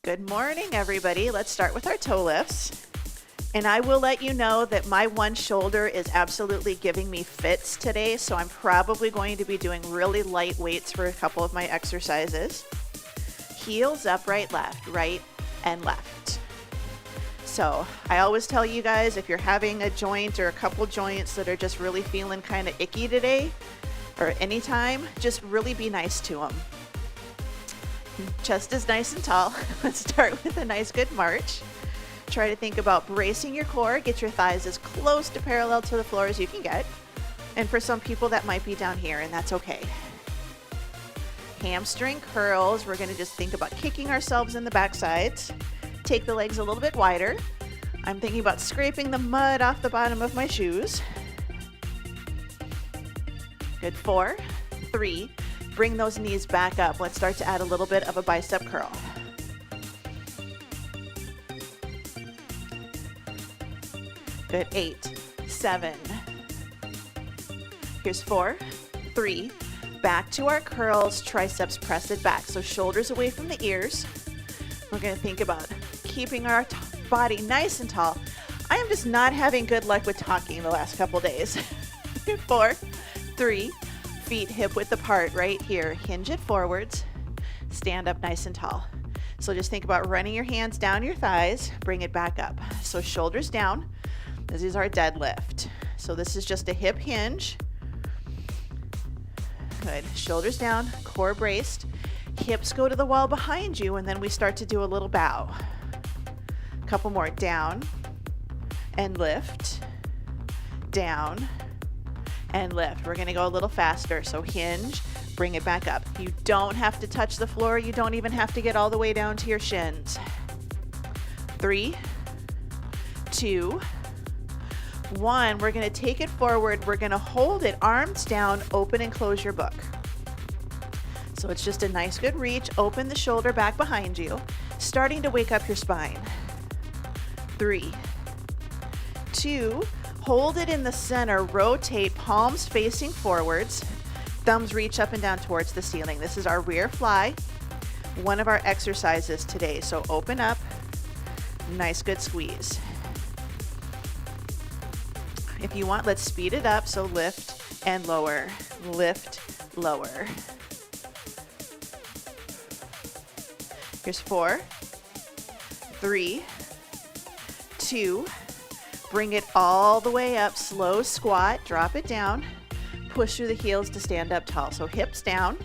Good morning, everybody. Let's start with our toe lifts. And I will let you know that my one shoulder is absolutely giving me fits today, so I'm probably going to be doing really light weights for a couple of my exercises. Heels up, right, and left. So I always tell you guys, if you're having a joint or a couple joints that are just really feeling kind of icky today, or anytime, just really be nice to them. Chest is nice and tall. Let's start with a nice good march. Try to think about bracing your core. Get your thighs as close to parallel to the floor as you can get. And for some people that might be down here, and that's okay. Hamstring curls. We're going to just think about kicking ourselves in the back sides. Take the legs a little bit wider. I'm thinking about scraping the mud off the bottom of my shoes. Good. 4, 3. Bring those knees back up. Let's start to add a little bit of a bicep curl. Good. 8, 7. Here's 4, 3. Back to our curls, triceps press it back. So shoulders away from the ears. We're going to think about keeping our body nice and tall. I am just not having good luck with talking the last couple days. 4, 3. Feet hip width apart right here. Hinge it forwards. Stand up nice and tall. So just think about running your hands down your thighs. Bring it back up. So shoulders down. This is our deadlift. So this is just a hip hinge. Good. Shoulders down, core braced. Hips go to the wall behind you, and then we start to do a little bow. Couple more. Down and lift. Down and lift. We're going to go a little faster. So hinge, bring it back up. You don't have to touch the floor. You don't even have to get all the way down to your shins. 3, 2, 1. We're going to take it forward. We're going to hold it, arms down, open and close your book. So it's just a nice good reach. Open the shoulder back behind you, starting to wake up your spine. 3, 2, hold it in the center, rotate, palms facing forwards, thumbs reach up and down towards the ceiling. This is our rear fly, one of our exercises today. So open up, nice good squeeze. If you want, let's speed it up. So lift and lower, lift, lower. Here's 4, 3, 2, bring it all the way up, slow squat, drop it down, push through the heels to stand up tall. So hips down,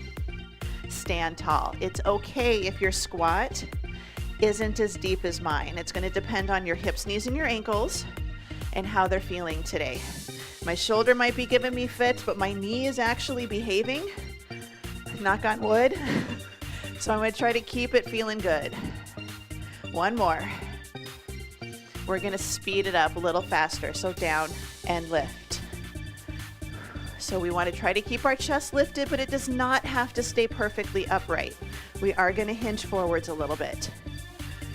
stand tall. It's okay if your squat isn't as deep as mine. It's going to depend on your hips, knees, and your ankles and how they're feeling today. My shoulder might be giving me fits, but my knee is actually behaving. Knock on wood. So I'm going to try to keep it feeling good. One more. We're going to speed it up a little faster. So down and lift. So we want to try to keep our chest lifted, but it does not have to stay perfectly upright. We are going to hinge forwards a little bit.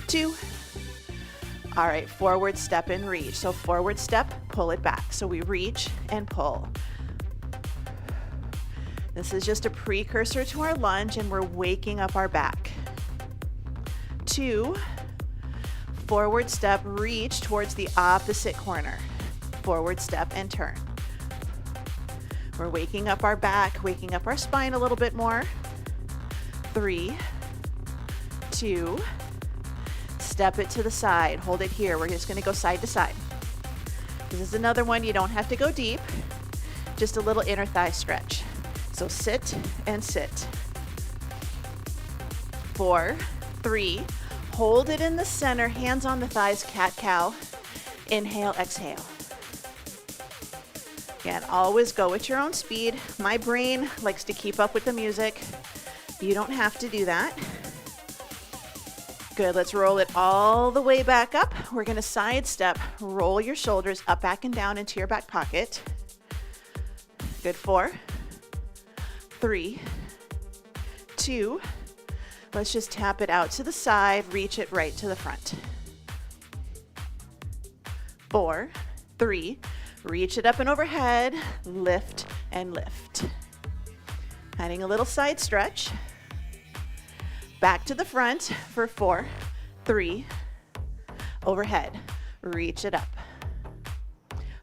2. All right, forward step and reach. So forward step, pull it back. So we reach and pull. This is just a precursor to our lunge, and we're waking up our back. 2. Forward step, reach towards the opposite corner. Forward step and turn. We're waking up our back, waking up our spine a little bit more. 3, 2, step it to the side. Hold it here. We're just going to go side to side. This is another one. You don't have to go deep. Just a little inner thigh stretch. So sit and sit. 4, 3, hold it in the center, hands on the thighs, cat-cow. Inhale, exhale. Again, always go at your own speed. My brain likes to keep up with the music. You don't have to do that. Good, let's roll it all the way back up. We're gonna sidestep, roll your shoulders up, back, and down into your back pocket. Good. 4, 3, 2, let's just tap it out to the side, reach it right to the front. 4, 3, reach it up and overhead, lift and lift. Adding a little side stretch. Back to the front for 4, 3, overhead, reach it up.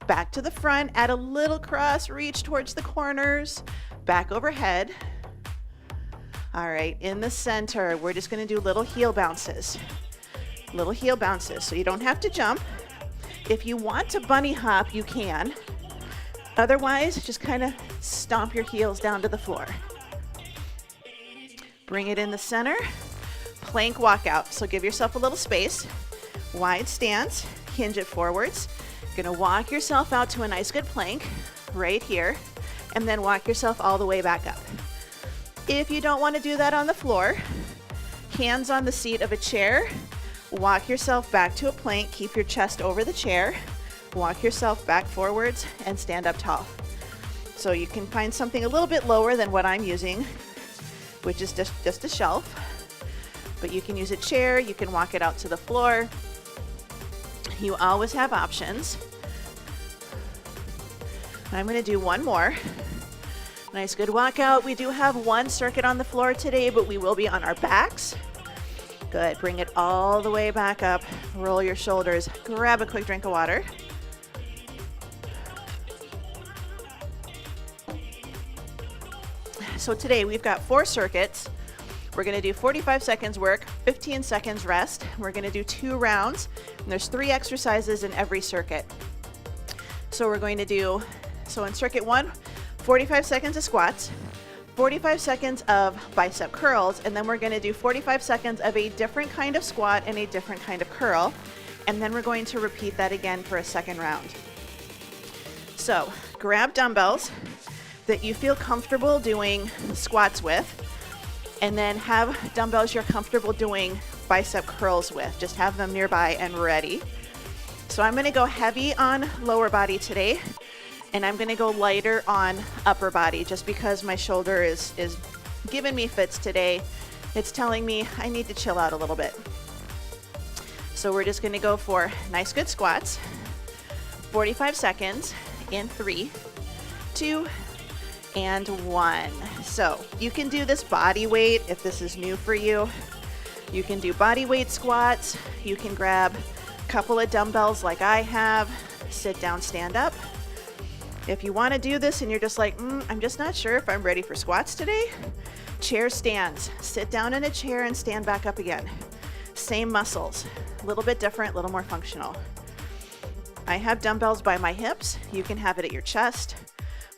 Back to the front, add a little cross, reach towards the corners, back overhead. All right, in the center, we're just gonna do little heel bounces. Little heel bounces, so you don't have to jump. If you want to bunny hop, you can. Otherwise, just kind of stomp your heels down to the floor. Bring it in the center, plank walkout. So give yourself a little space, wide stance, hinge it forwards. Gonna walk yourself out to a nice good plank right here, and then walk yourself all the way back up. If you don't want to do that on the floor, hands on the seat of a chair, walk yourself back to a plank, keep your chest over the chair, walk yourself back forwards, and stand up tall. So you can find something a little bit lower than what I'm using, which is just a shelf, but you can use a chair, you can walk it out to the floor. You always have options. I'm going to do one more. Nice good walkout. We do have one circuit on the floor today, but we will be on our backs. Good. Bring it all the way back up. Roll your shoulders. Grab a quick drink of water. So today we've got 4 circuits. We're going to do 45 seconds work, 15 seconds rest. We're going to do 2 rounds, and there's 3 exercises in every circuit. So we're going to do, in circuit 1, 45 seconds of squats, 45 seconds of bicep curls, and then we're going to do 45 seconds of a different kind of squat and a different kind of curl, and then we're going to repeat that again for a second round. So grab dumbbells that you feel comfortable doing squats with, and then have dumbbells you're comfortable doing bicep curls with. Just have them nearby and ready. So I'm gonna go heavy on lower body today, and I'm gonna go lighter on upper body just because my shoulder is giving me fits today. It's telling me I need to chill out a little bit. So we're just gonna go for nice good squats, 45 seconds in 3, 2, and 1. So you can do this body weight if this is new for you. You can do body weight squats. You can grab a couple of dumbbells like I have, sit down, stand up. If you want to do this and you're just like, I'm just not sure if I'm ready for squats today, chair stands. Sit down in a chair and stand back up again. Same muscles, a little bit different, a little more functional. I have dumbbells by my hips. You can have it at your chest.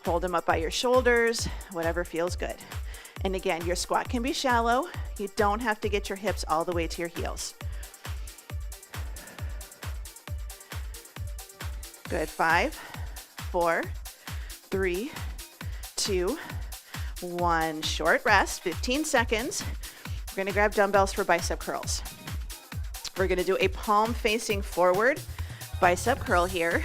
Hold them up by your shoulders, whatever feels good. And again, your squat can be shallow. You don't have to get your hips all the way to your heels. Good. 5, 4, 3, 2, 1. Short rest, 15 seconds. We're going to grab dumbbells for bicep curls. We're going to do a palm facing forward bicep curl here.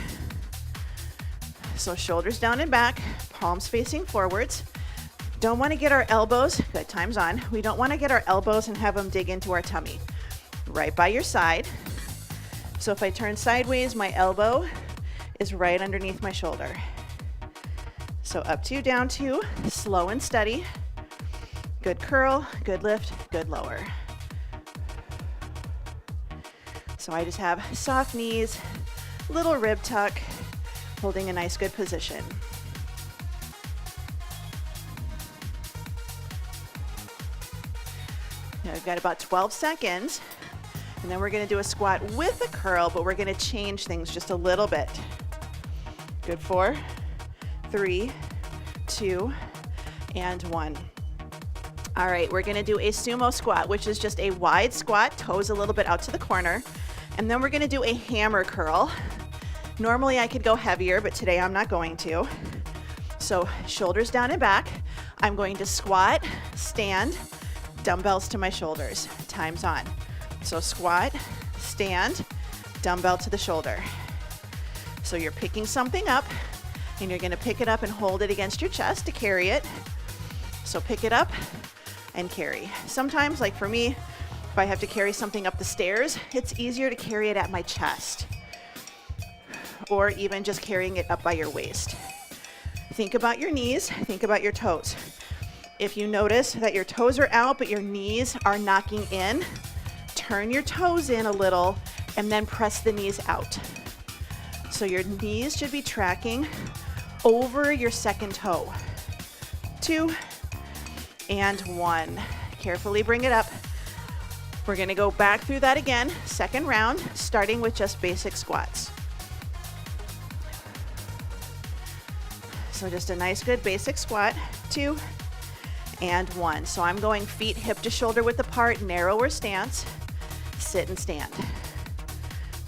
So shoulders down and back, palms facing forwards. Don't want to get our elbows, good, time's on. We don't want to get our elbows and have them dig into our tummy. Right by your side. So if I turn sideways, my elbow is right underneath my shoulder. So up 2, down 2, slow and steady. Good curl, good lift, good lower. So I just have soft knees, little rib tuck, holding a nice good position. Now we've got about 12 seconds, and then we're going to do a squat with a curl, but we're going to change things just a little bit. Good. 4, 3, 2, and 1. All right, we're going to do a sumo squat, which is just a wide squat, toes a little bit out to the corner, and then we're going to do a hammer curl. Normally I could go heavier, but today I'm not going to. So shoulders down and back. I'm going to squat, stand, dumbbells to my shoulders. Time's on. So squat, stand, dumbbell to the shoulder. So you're picking something up, and you're going to pick it up and hold it against your chest to carry it. So pick it up and carry. Sometimes, like for me, if I have to carry something up the stairs, it's easier to carry it at my chest, or even just carrying it up by your waist. Think about your knees, think about your toes. If you notice that your toes are out but your knees are knocking in, turn your toes in a little and then press the knees out. So your knees should be tracking over your second toe. 2 and 1. Carefully bring it up. We're gonna go back through that again, second round, starting with just basic squats. So just a nice good basic squat, 2 and 1. So I'm going feet hip to shoulder width apart, narrower stance, sit and stand.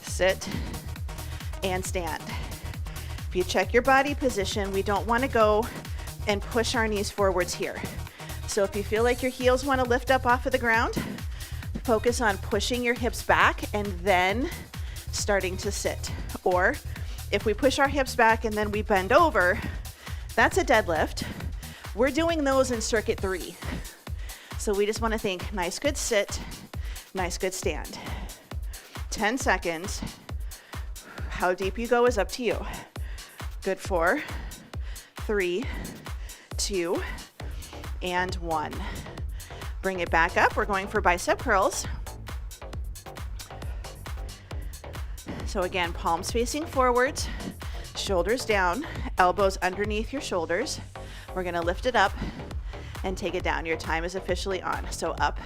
Sit and stand. If you check your body position, we don't want to go and push our knees forwards here. So if you feel like your heels want to lift up off of the ground, focus on pushing your hips back and then starting to sit. Or if we push our hips back and then we bend over, that's a deadlift. We're doing those in circuit 3. So we just want to think, nice good sit, nice good stand. 10 seconds. How deep you go is up to you. Good. 4, 3, 2, and 1. Bring it back up. We're going for bicep curls. So again, palms facing forwards, shoulders down, elbows underneath your shoulders. We're gonna lift it up and take it down. Your time is officially on. So up,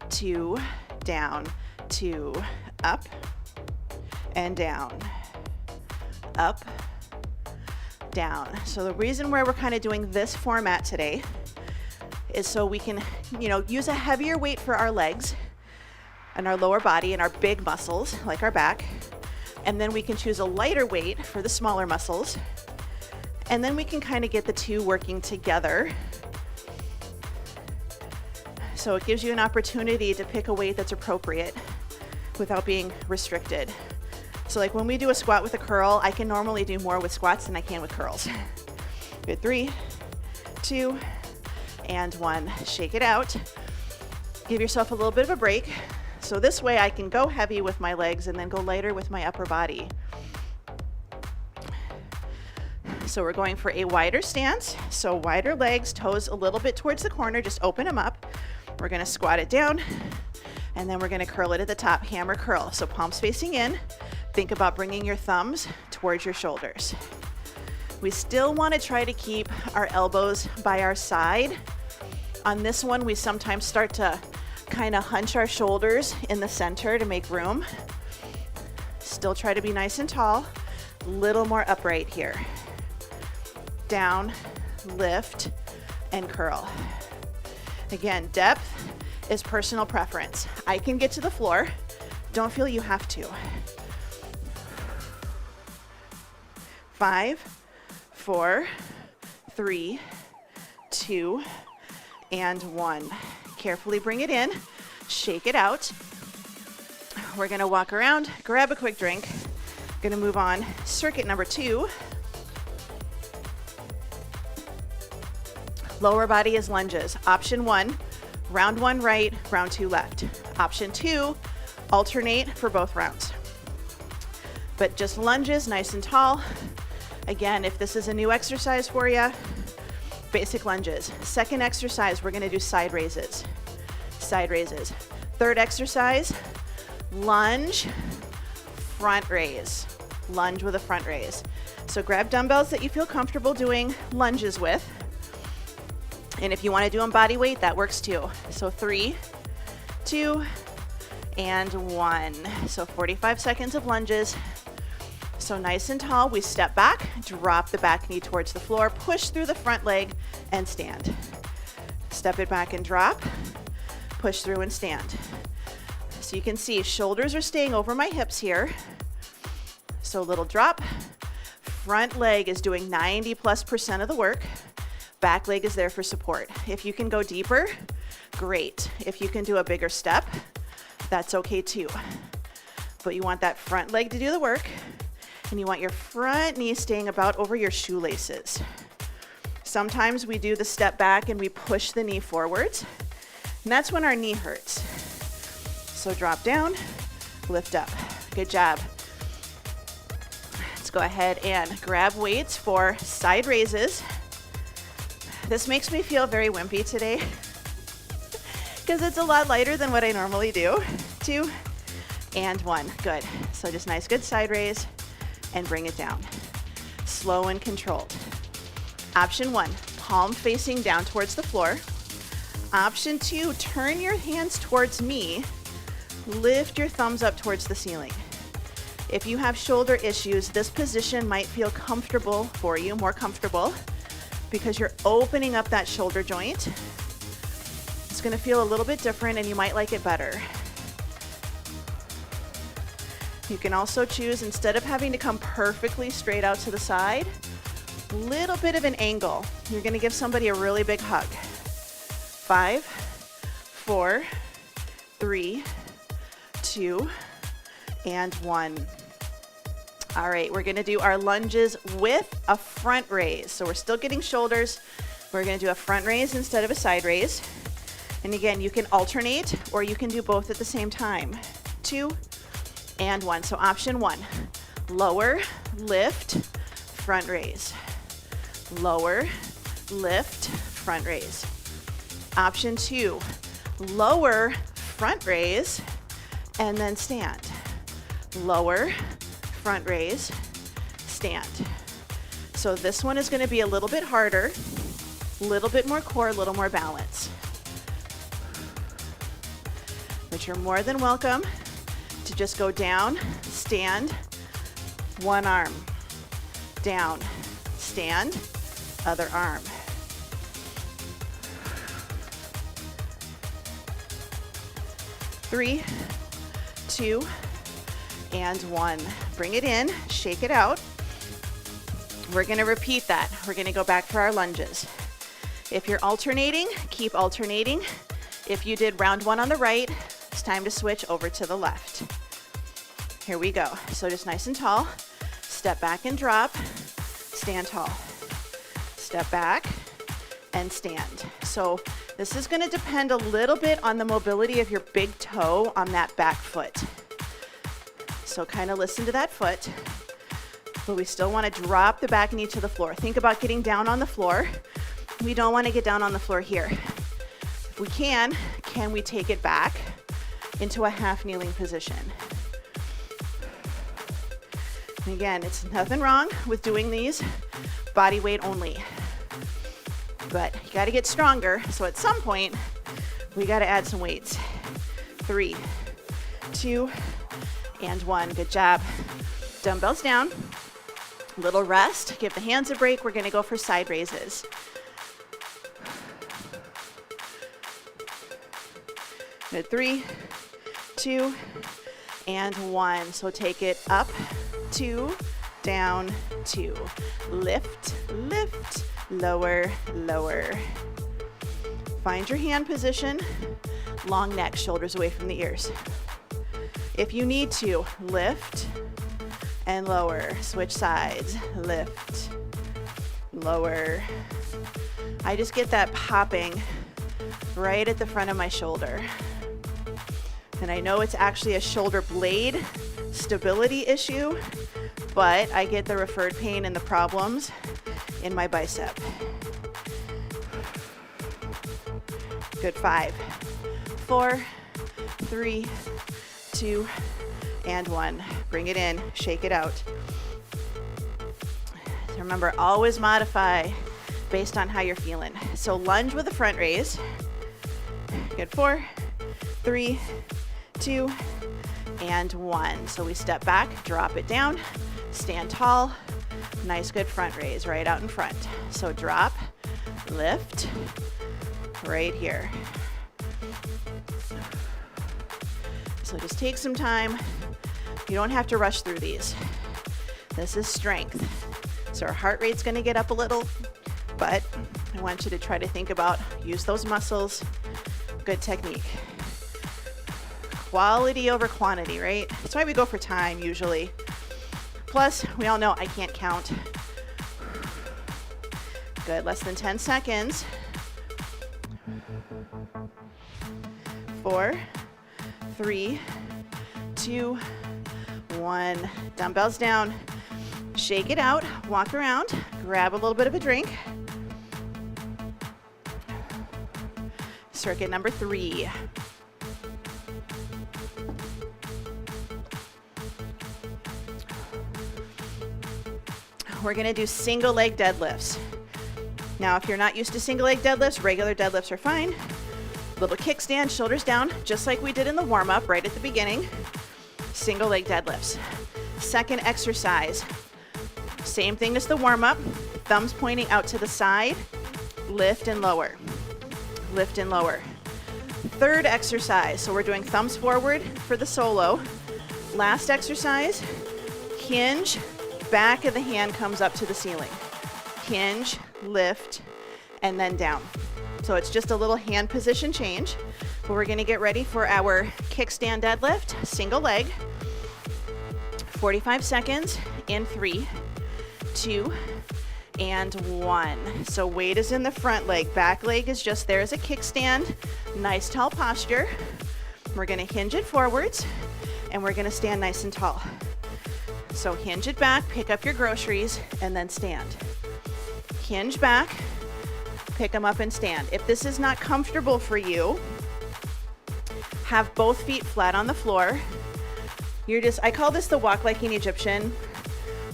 2, down, 2, up, and down, up, down. So the reason why we're kind of doing this format today is so we can, use a heavier weight for our legs and our lower body and our big muscles, like our back. And then we can choose a lighter weight for the smaller muscles. And then we can kind of get the two working together. So it gives you an opportunity to pick a weight that's appropriate without being restricted. So like when we do a squat with a curl, I can normally do more with squats than I can with curls. Good. 3, 2, and 1. Shake it out. Give yourself a little bit of a break. So this way I can go heavy with my legs and then go lighter with my upper body. So we're going for a wider stance. So wider legs, toes a little bit towards the corner, just open them up. We're gonna squat it down and then we're gonna curl it at the top, hammer curl. So palms facing in, think about bringing your thumbs towards your shoulders. We still wanna try to keep our elbows by our side. On this one, we sometimes start to kind of hunch our shoulders in the center to make room. Still try to be nice and tall, a little more upright here. Down, lift, and curl. Again, depth is personal preference. I can get to the floor. Don't feel you have to. 5, 4, 3, 2, and 1. Carefully bring it in, shake it out. We're gonna walk around, grab a quick drink. Gonna move on, circuit number 2. Lower body is lunges. Option 1, round 1 right, round 2 left. Option 2, alternate for both rounds. But just lunges, nice and tall. Again, if this is a new exercise for you, basic lunges. Second exercise, we're gonna do side raises. Side raises. Third exercise, lunge, front raise. Lunge with a front raise. So grab dumbbells that you feel comfortable doing lunges with. And if you wanna do them body weight, that works too. So 3, 2, and 1. So 45 seconds of lunges. So nice and tall, we step back, drop the back knee towards the floor, push through the front leg, and stand. Step it back and drop, push through and stand. So you can see shoulders are staying over my hips here. So a little drop. Front leg is doing 90+% of the work. Back leg is there for support. If you can go deeper, great. If you can do a bigger step, that's okay too. But you want that front leg to do the work. And you want your front knee staying about over your shoelaces. Sometimes we do the step back and we push the knee forwards, and that's when our knee hurts. So drop down, lift up. Good job. Let's go ahead and grab weights for side raises. This makes me feel very wimpy today because it's a lot lighter than what I normally do. 2, and 1. Good. So just nice, good side raise, and bring it down. Slow and controlled. Option 1, palm facing down towards the floor. Option 2, turn your hands towards me. Lift your thumbs up towards the ceiling. If you have shoulder issues, this position might feel comfortable for you, more comfortable, because you're opening up that shoulder joint. It's going to feel a little bit different and you might like it better. You can also choose, instead of having to come perfectly straight out to the side, little bit of an angle. You're going to give somebody a really big hug. 5, 4, 3, 2, and 1. All right, we're gonna do our lunges with a front raise. So we're still getting shoulders. We're gonna do a front raise instead of a side raise. And again, you can alternate or you can do both at the same time. 2 and 1. So option 1, lower, lift, front raise. Lower, lift, front raise. Option 2, lower, front raise, and then stand. Lower, front raise, stand. So this one is going to be a little bit harder, a little bit more core, a little more balance. But you're more than welcome to just go down, stand, one arm, down, stand, other arm. Three, 2, and 1. Bring it in, shake it out. We're going to repeat that. We're going to go back for our lunges. If you're alternating, keep alternating. If you did round 1 on the right, it's time to switch over to the left. Here we go. So just nice and tall. Step back and drop. Stand tall. Step back and stand. So this is going to depend a little bit on the mobility of your big toe on that back foot. So kind of listen to that foot, but we still want to drop the back knee to the floor. Think about getting down on the floor. We don't want to get down on the floor here. If we can we take it back into a half kneeling position? And again, it's nothing wrong with doing these body weight only, but you got to get stronger. So at some point, we got to add some weights. 3, 2, and 1. Good job. Dumbbells down. Little rest. Give the hands a break. We're going to go for side raises. Good. 3, 2, and 1. So take it up, 2, down, 2. Lift, lift, lower, lower. Find your hand position. Long neck, shoulders away from the ears. If you need to, lift and lower. Switch sides. Lift, lower. I just get that popping right at the front of my shoulder. And I know it's actually a shoulder blade stability issue, but I get the referred pain and the problems in my bicep. Good. 5, 4, 3, 2, and 1. Bring it in, shake it out. So remember, always modify based on how you're feeling. So lunge with a front raise. Good. 4, 3, 2, and 1. So we step back, drop it down, stand tall. Nice, good front raise right out in front. So drop, lift, right here. So just take some time. You don't have to rush through these. This is strength. So our heart rate's going to get up a little, but I want you to try to think about, use those muscles. Good technique. Quality over quantity, right? That's why we go for time usually. Plus, we all know I can't count. Good. Less than 10 seconds. 4, 3, 2, 1. Dumbbells down. Shake it out. Walk around. Grab a little bit of a drink. Circuit number 3. we're gonna do single leg deadlifts. Now, if you're not used to single leg deadlifts, regular deadlifts are fine. Little kickstand, shoulders down, just like we did in the warm-up right at the beginning. Single leg deadlifts. Second exercise, same thing as the warm-up, thumbs pointing out to the side, lift and lower, lift and lower. Third exercise, so we're doing thumbs forward for the solo. Last exercise, hinge, back of the hand comes up to the ceiling. Hinge, lift, and then down. So it's just a little hand position change, but we're gonna get ready for our kickstand deadlift, single leg, 45 seconds in 3, 2, and 1. So weight is in the front leg, back leg is just there as a kickstand, nice tall posture. We're gonna hinge it forwards, and we're gonna stand nice and tall. So hinge it back, pick up your groceries, and then stand. Hinge back, pick them up and stand. If this is not comfortable for you, have both feet flat on the floor. I call this the walk like an Egyptian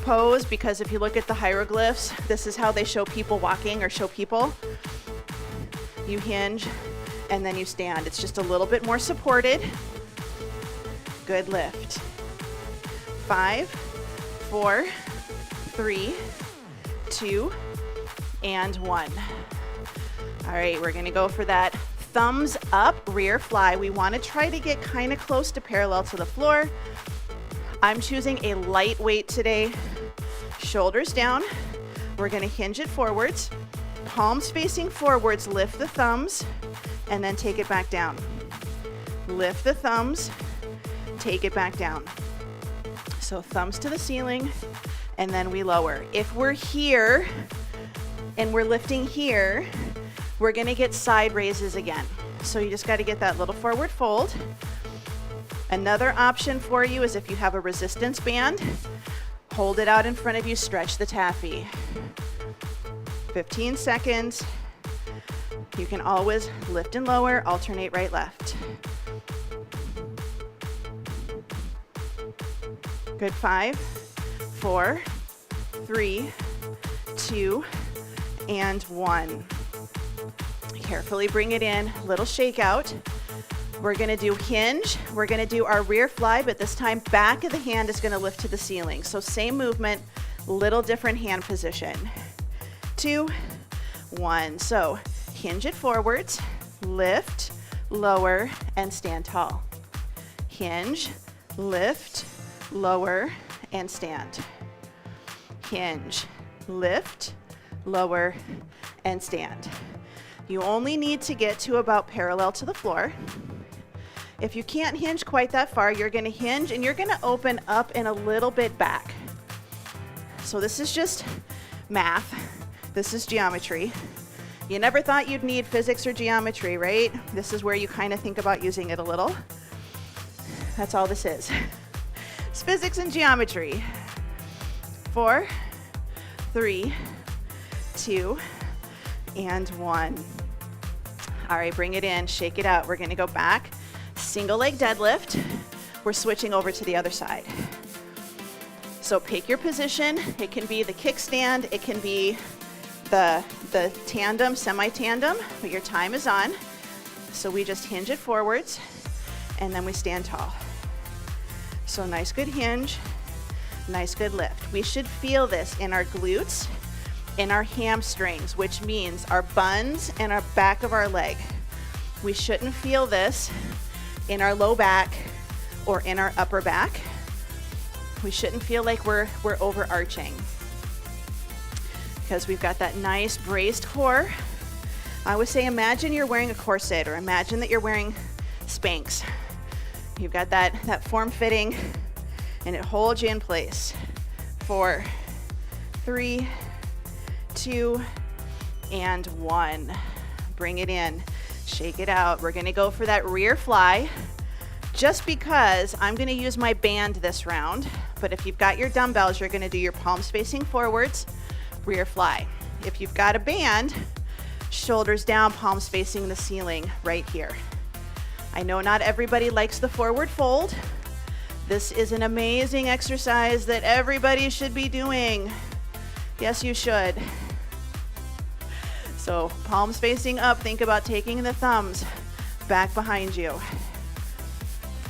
pose, because if you look at the hieroglyphs, this is how they show people walking or show people. You hinge and then you stand. It's just a little bit more supported. Good lift. 5, 4, 3, 2, and 1. All right, we're gonna go for that thumbs up rear fly. We wanna try to get kind of close to parallel to the floor. I'm choosing a light weight today. Shoulders down. We're gonna hinge it forwards. Palms facing forwards, lift the thumbs, and then take it back down. Lift the thumbs, take it back down. So thumbs to the ceiling, and then we lower. If we're here and we're lifting here, we're gonna get side raises again. So you just gotta get that little forward fold. Another option for you is if you have a resistance band, hold it out in front of you, stretch the taffy. 15 seconds. You can always lift and lower, alternate right, left. Good, 5, 4, 3, 2, and 1. Carefully bring it in, little shakeout. We're gonna do hinge. We're gonna do our rear fly, but this time back of the hand is gonna lift to the ceiling. So same movement, little different hand position. 2, 1. So hinge it forwards, lift, lower, and stand tall. Hinge, lift, lower, and stand. Hinge, lift, lower, and stand. You only need to get to about parallel to the floor. If you can't hinge quite that far, you're gonna hinge and you're gonna open up and a little bit back. So this is just math. This is geometry. You never thought you'd need physics or geometry, right? This is where you kind of think about using it a little. That's all this is. It's physics and geometry. 4, 3, 2, and 1. All right, bring it in, shake it out. We're gonna go back. Single leg deadlift. We're switching over to the other side. So pick your position. It can be the kickstand, it can be the tandem, semi-tandem, but your time is on. So we just hinge it forwards and then we stand tall. So nice good hinge, nice good lift. We should feel this in our glutes, in our hamstrings, which means our buns and our back of our leg. We shouldn't feel this in our low back or in our upper back. We shouldn't feel like we're overarching, because we've got that nice braced core. I would say imagine you're wearing a corset, or imagine that you're wearing Spanx. You've got that form fitting and it holds you in place. 4, 3, 2, and 1. Bring it in, shake it out. We're gonna go for that rear fly. Just because I'm gonna use my band this round, but if you've got your dumbbells, you're gonna do your palms facing forwards, rear fly. If you've got a band, shoulders down, palms facing the ceiling right here. I know not everybody likes the forward fold. This is an amazing exercise that everybody should be doing. Yes, you should. So palms facing up, think about taking the thumbs back behind you.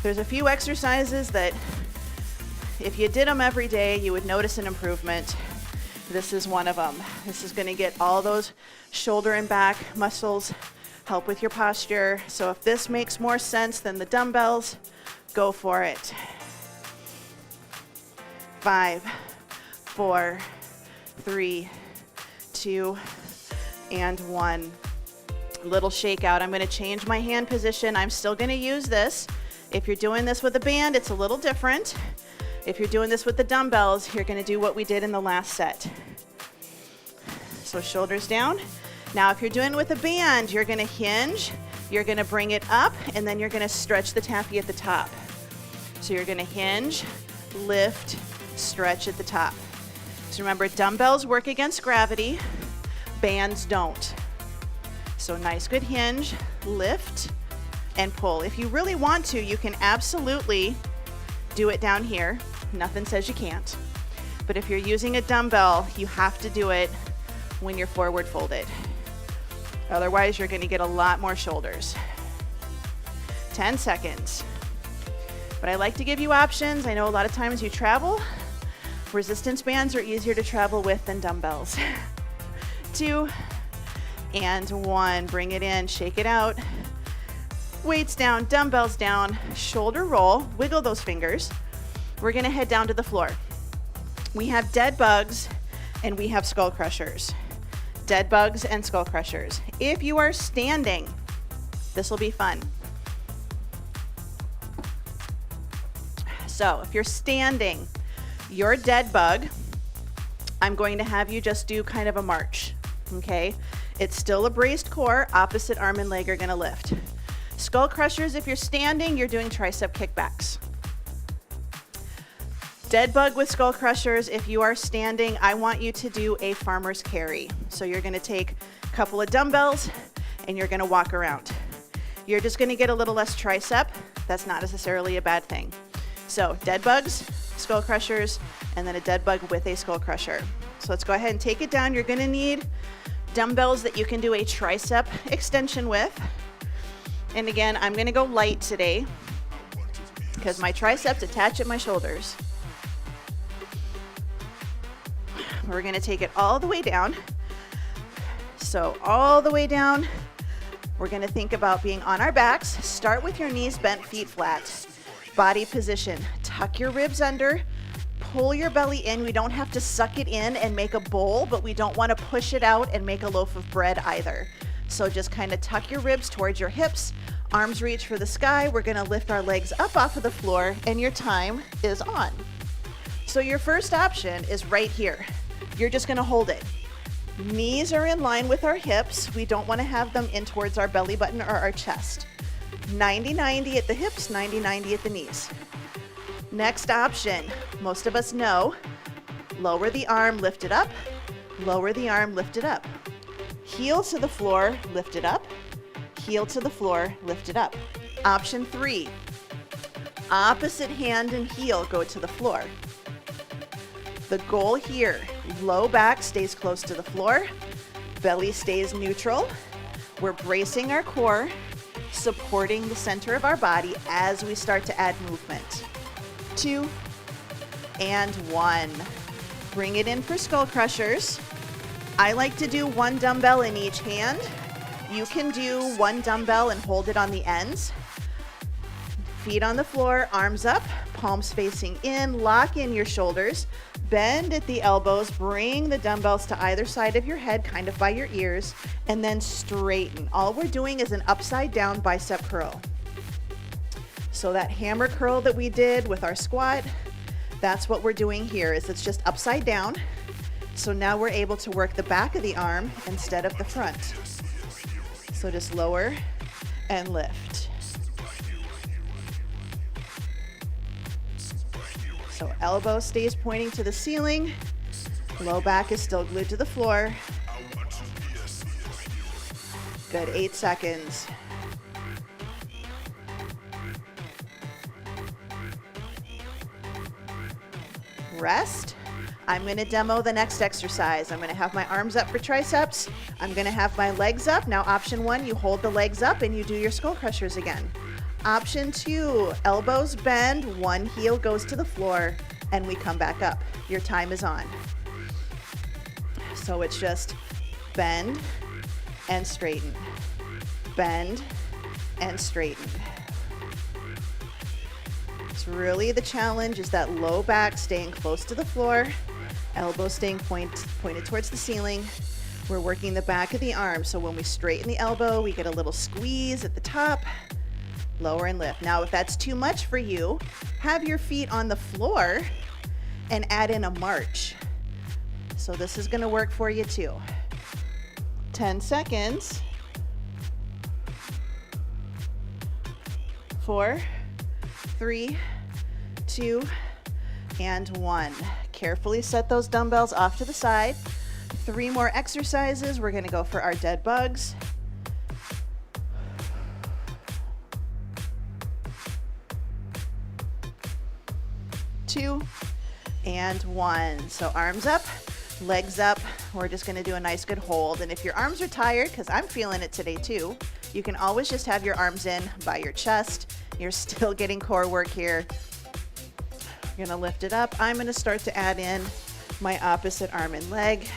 There's a few exercises that if you did them every day, you would notice an improvement. This is one of them. This is going to get all those shoulder and back muscles, help with your posture. So if this makes more sense than the dumbbells, go for it. 5, 4, 3, 2, and 1. Little shakeout. I'm going to change my hand position. I'm still going to use this. If you're doing this with a band, it's a little different. If you're doing this with the dumbbells, you're going to do what we did in the last set. So shoulders down. Now, if you're doing it with a band, you're going to hinge, you're going to bring it up, and then you're going to stretch the taffy at the top. So you're going to hinge, lift, stretch at the top. So remember, dumbbells work against gravity, bands don't. So nice, good hinge, lift, and pull. If you really want to, you can absolutely do it down here. Nothing says you can't. But if you're using a dumbbell, you have to do it when you're forward folded. Otherwise, you're going to get a lot more shoulders. 10 seconds. But I like to give you options. I know a lot of times you travel. Resistance bands are easier to travel with than dumbbells. 2 and 1. Bring it in, shake it out. Weights down, dumbbells down, shoulder roll, wiggle those fingers. We're going to head down to the floor. We have dead bugs and we have skull crushers. Dead bugs and skull crushers. If you are standing, this will be fun. So if you're standing, your dead bug, I'm going to have you just do kind of a march, okay? It's still a braced core, opposite arm and leg are gonna lift. Skull crushers, if you're standing, you're doing tricep kickbacks. Dead bug with skull crushers, if you are standing, I want you to do a farmer's carry. So you're gonna take a couple of dumbbells and you're gonna walk around. You're just gonna get a little less tricep. That's not necessarily a bad thing. So dead bugs, skull crushers, and then a dead bug with a skull crusher. So let's go ahead and take it down. You're gonna need dumbbells that you can do a tricep extension with. And again, I'm gonna go light today because my triceps attach at my shoulders. We're gonna take it all the way down. So all the way down, we're gonna think about being on our backs. Start with your knees bent, feet flat. Body position, tuck your ribs under, pull your belly in. We don't have to suck it in and make a bowl, but we don't wanna push it out and make a loaf of bread either. So just kind of tuck your ribs towards your hips, arms reach for the sky. We're gonna lift our legs up off of the floor and your time is on. So your first option is right here. You're just gonna hold it. Knees are in line with our hips. We don't wanna have them in towards our belly button or our chest. 90-90 at the hips, 90-90 at the knees. Next option, most of us know, lower the arm, lift it up, lower the arm, lift it up. Heel to the floor, lift it up, heel to the floor, lift it up. Option 3, opposite hand and heel go to the floor. The goal here, low back stays close to the floor, belly stays neutral. We're bracing our core, supporting the center of our body as we start to add movement. 2 and 1. Bring it in for skull crushers. I like to do one dumbbell in each hand. You can do one dumbbell and hold it on the ends. Feet on the floor, arms up, palms facing in, lock in your shoulders, bend at the elbows, bring the dumbbells to either side of your head, kind of by your ears, and then straighten. All we're doing is an upside down bicep curl. So that hammer curl that we did with our squat, that's what we're doing here, is it's just upside down. So now we're able to work the back of the arm instead of the front. So just lower and lift. So elbow stays pointing to the ceiling. Low back is still glued to the floor. Good, 8 seconds. Rest. I'm going to demo the next exercise. I'm going to have my arms up for triceps. I'm going to have my legs up. Now, option 1, you hold the legs up and you do your skull crushers again. Option 2, elbows bend, one heel goes to the floor, and we come back up. Your time is on. So it's just bend and straighten, bend and straighten. It's really the challenge is that low back staying close to the floor, elbows staying pointed towards the ceiling. We're working the back of the arm. So when we straighten the elbow, we get a little squeeze at the top, lower and lift. Now, if that's too much for you, have your feet on the floor and add in a march. So this is gonna work for you too. 10 seconds. 4, 3, 2, and 1. Carefully set those dumbbells off to the side. 3 more exercises. We're gonna go for our dead bugs. 2, and 1. So arms up, legs up. We're just gonna do a nice good hold. And if your arms are tired, because I'm feeling it today too, you can always just have your arms in by your chest. You're still getting core work here. You're gonna lift it up. I'm gonna start to add in my opposite arm and leg,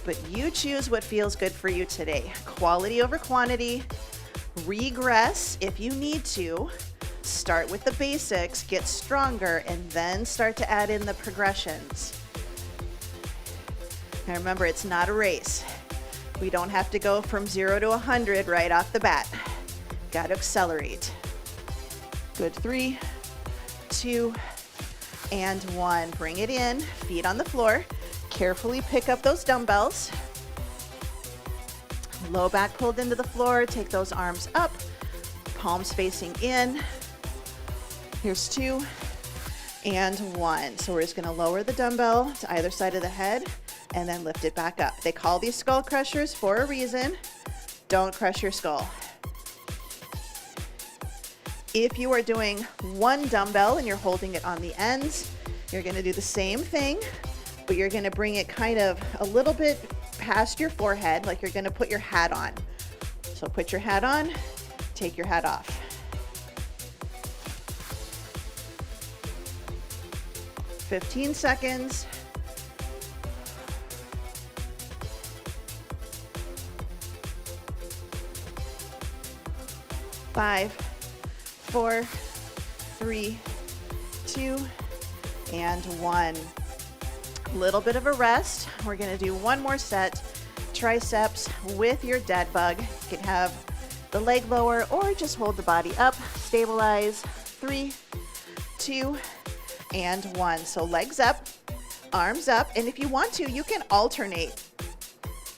but you choose what feels good for you today. Quality over quantity. Regress if you need to. Start with the basics, get stronger, and then start to add in the progressions. Now remember, it's not a race. We don't have to go from 0 to 100 right off the bat. Got to accelerate. Good. 3, 2, and 1. Bring it in, feet on the floor. Carefully pick up those dumbbells. Low back pulled into the floor. Take those arms up, palms facing in. Here's 2 and 1. So we're just gonna lower the dumbbell to either side of the head and then lift it back up. They call these skull crushers for a reason. Don't crush your skull. If you are doing one dumbbell and you're holding it on the ends, you're gonna do the same thing, but you're gonna bring it kind of a little bit past your forehead, like you're gonna put your hat on. So put your hat on, take your hat off. 15 seconds. 5, 4, 3, 2, and 1. Little bit of a rest. We're gonna do one more set. Triceps with your dead bug. You can have the leg lower or just hold the body up. Stabilize. 3, 2, and 1. So legs up, arms up, and if you want to, you can alternate.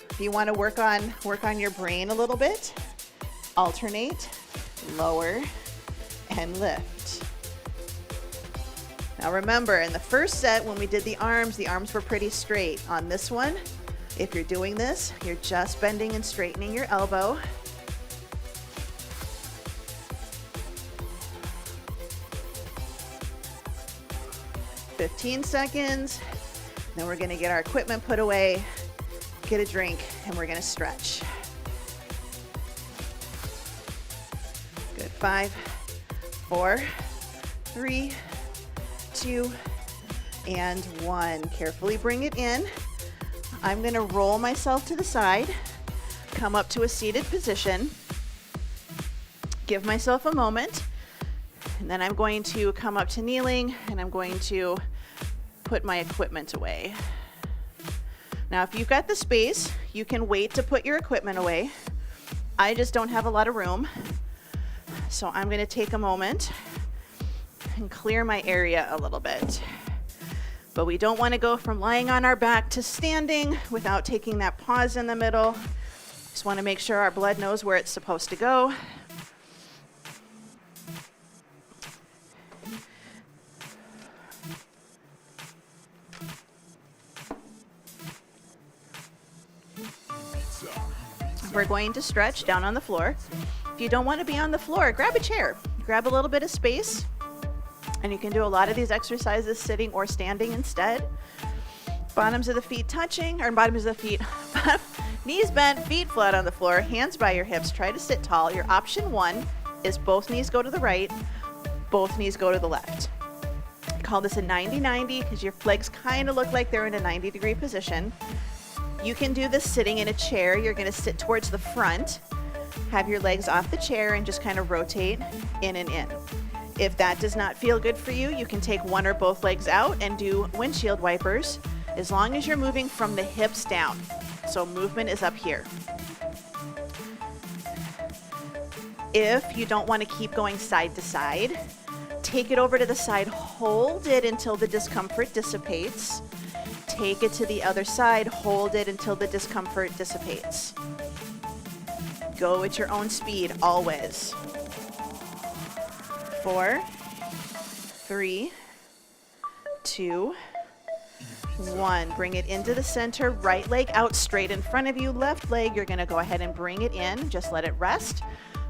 If you want to work on your brain a little bit, alternate, lower, and lift. Now remember, in the first set when we did the arms were pretty straight. On this one, if you're doing this, you're just bending and straightening your elbow. $15 seconds. Then we're gonna get our equipment put away, get a drink, and we're gonna stretch. Good. 5, 4, 3, 2, and 1. Carefully bring it in. I'm gonna roll myself to the side, come up to a seated position, give myself a moment, and then I'm going to come up to kneeling and I'm going to put my equipment away. Now, if you've got the space, you can wait to put your equipment away. I just don't have a lot of room. So I'm gonna take a moment and clear my area a little bit. But we don't wanna go from lying on our back to standing without taking that pause in the middle. Just wanna make sure our blood knows where it's supposed to go. We're going to stretch down on the floor. If you don't want to be on the floor, grab a chair. Grab a little bit of space, and you can do a lot of these exercises sitting or standing instead. Bottoms of the feet touching, or bottoms of the feet, knees bent, feet flat on the floor, hands by your hips. Try to sit tall. Your option 1 is both knees go to the right, both knees go to the left. I call this a 90-90 because your legs kind of look like they're in a 90-degree position. You can do this sitting in a chair. You're going to sit towards the front, have your legs off the chair, and just kind of rotate in and in. If that does not feel good for you, you can take one or both legs out and do windshield wipers, as long as you're moving from the hips down. So movement is up here. If you don't want to keep going side to side, take it over to the side, hold it until the discomfort dissipates. Take it to the other side, hold it until the discomfort dissipates. Go at your own speed, always. 4, 3, 2, 1. Bring it into the center, right leg out straight in front of you, left leg, you're gonna go ahead and bring it in, just let it rest.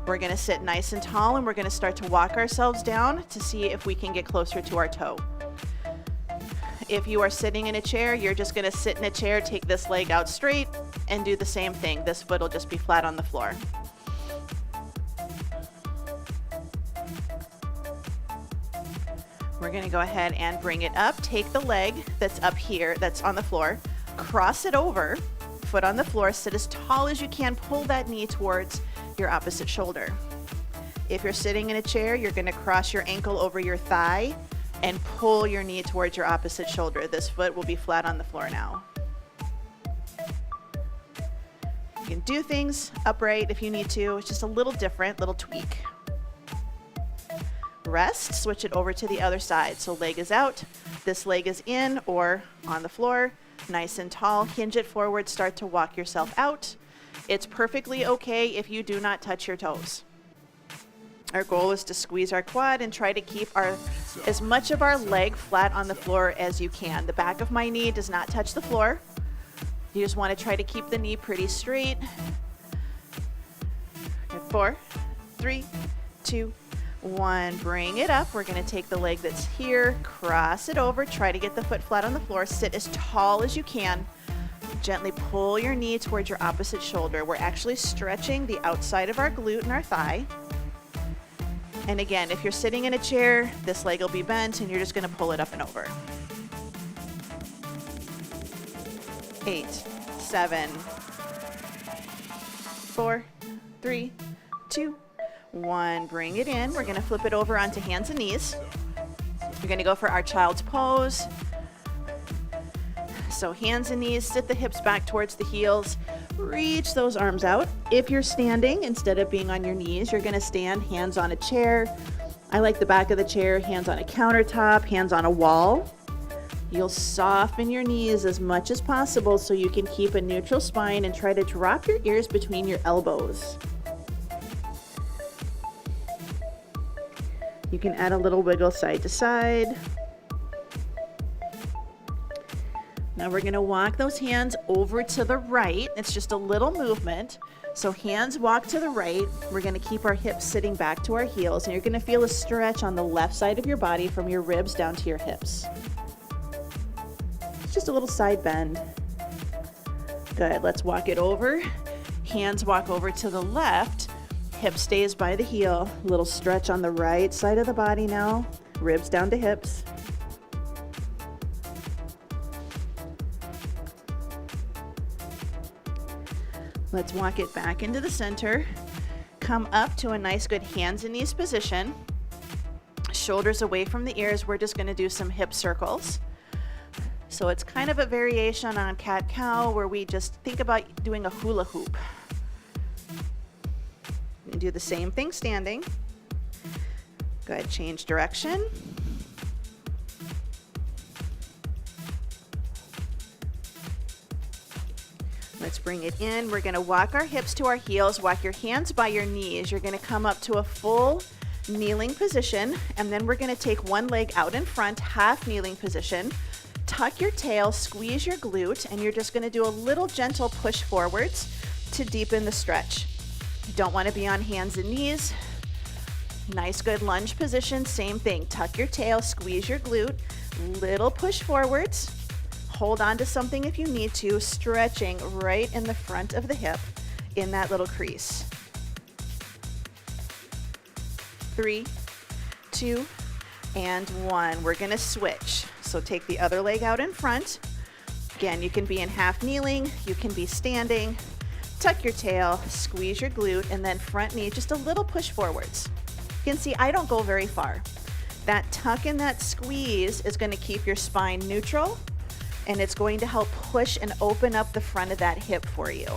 We're gonna sit nice and tall, and we're gonna start to walk ourselves down to see if we can get closer to our toe. If you are sitting in a chair, you're just gonna sit in a chair, take this leg out straight, and do the same thing. This foot will just be flat on the floor. We're gonna go ahead and bring it up. Take the leg that's up here, that's on the floor, cross it over, foot on the floor, sit as tall as you can, pull that knee towards your opposite shoulder. If you're sitting in a chair, you're gonna cross your ankle over your thigh and pull your knee towards your opposite shoulder. This foot will be flat on the floor now. You can do things upright if you need to. It's just a little different, little tweak. Rest, switch it over to the other side. So leg is out, this leg is in or on the floor, nice and tall, hinge it forward, start to walk yourself out. It's perfectly okay if you do not touch your toes. Our goal is to squeeze our quad and try to keep as much of our leg flat on the floor as you can. The back of my knee does not touch the floor. You just want to try to keep the knee pretty straight. Good. 4, 3, 2, 1. Bring it up. We're going to take the leg that's here, cross it over, try to get the foot flat on the floor, sit as tall as you can. Gently pull your knee towards your opposite shoulder. We're actually stretching the outside of our glute and our thigh. And again, if you're sitting in a chair, this leg will be bent and you're just going to pull it up and over. 8, 7, 4, 3, 2, 1. Bring it in. We're going to flip it over onto hands and knees. We're going to go for our child's pose. So hands and knees, sit the hips back towards the heels, reach those arms out. If you're standing, instead of being on your knees, you're gonna stand, hands on a chair. I like the back of the chair, hands on a countertop, hands on a wall. You'll soften your knees as much as possible so you can keep a neutral spine and try to drop your ears between your elbows. You can add a little wiggle side to side. Now we're going to walk those hands over to the right. It's just a little movement. So hands walk to the right. We're going to keep our hips sitting back to our heels, and you're going to feel a stretch on the left side of your body from your ribs down to your hips. It's just a little side bend. Good. Let's walk it over. Hands walk over to the left. Hip stays by the heel. Little stretch on the right side of the body now. Ribs down to hips. Let's walk it back into the center. Come up to a nice good hands and knees position. Shoulders away from the ears. We're just going to do some hip circles. So it's kind of a variation on cat-cow where we just think about doing a hula hoop. And do the same thing standing. Go ahead, change direction. Let's bring it in. We're going to walk our hips to our heels. Walk your hands by your knees. You're going to come up to a full kneeling position, and then we're going to take one leg out in front, half kneeling position. Tuck your tail, squeeze your glute, and you're just going to do a little gentle push forwards to deepen the stretch. You don't want to be on hands and knees. Nice good lunge position. Same thing. Tuck your tail, squeeze your glute, little push forwards. hold on to something if you need to, stretching right in the front of the hip in that little crease. 3, 2, and 1. We're gonna switch. So take the other leg out in front. Again, you can be in half kneeling, you can be standing. Tuck your tail, squeeze your glute, and then front knee, just a little push forwards. You can see I don't go very far. That tuck and that squeeze is gonna keep your spine neutral, and it's going to help push and open up the front of that hip for you.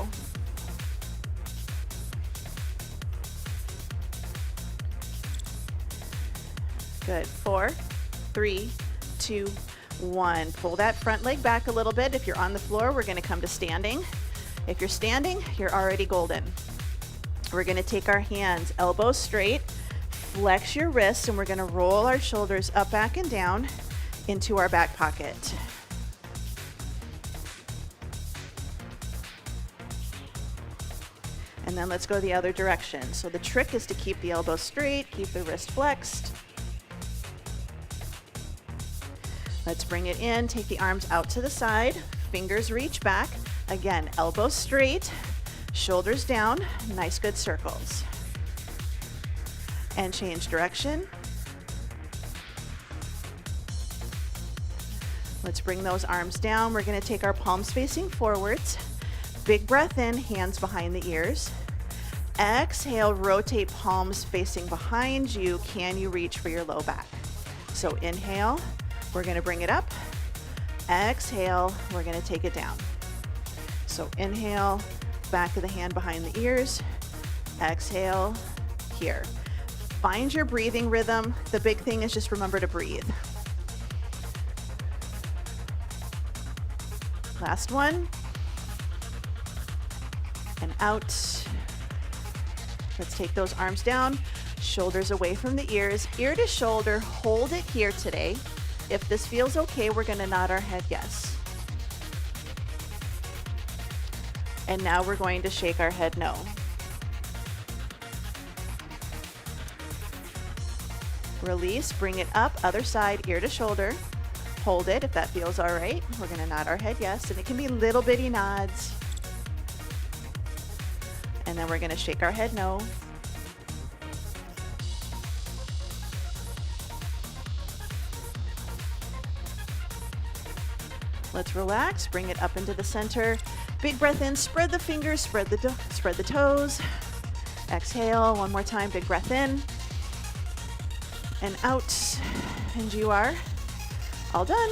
Good. 4, 3, 2, 1. Pull that front leg back a little bit. If you're on the floor, we're going to come to standing. If you're standing, you're already golden. We're going to take our hands elbows straight, flex your wrists, and we're going to roll our shoulders up, back, and down into our back pocket. And then let's go the other direction. So the trick is to keep the elbows straight, keep the wrist flexed. Let's bring it in, take the arms out to the side, fingers reach back. Again, elbows straight, shoulders down, nice good circles. And change direction. Let's bring those arms down. We're gonna take our palms facing forwards. Big breath in, hands behind the ears. Exhale, rotate palms facing behind you. Can you reach for your low back? So inhale. We're going to bring it up. Exhale, we're going to take it down. So inhale, back of the hand behind the ears. Exhale, here. Find your breathing rhythm. The big thing is just remember to breathe. Last one. And out. Let's take those arms down, shoulders away from the ears, ear to shoulder. Hold it here today. If this feels okay, we're going to nod our head yes. And now we're going to shake our head no. Release, bring it up, other side, ear to shoulder. Hold it if that feels all right. We're going to nod our head yes, and it can be little bitty nods. And then we're going to shake our head no. Let's relax, bring it up into the center. Big breath in, spread the fingers, spread the toes. Exhale, one more time, big breath in. And out, and you are all done.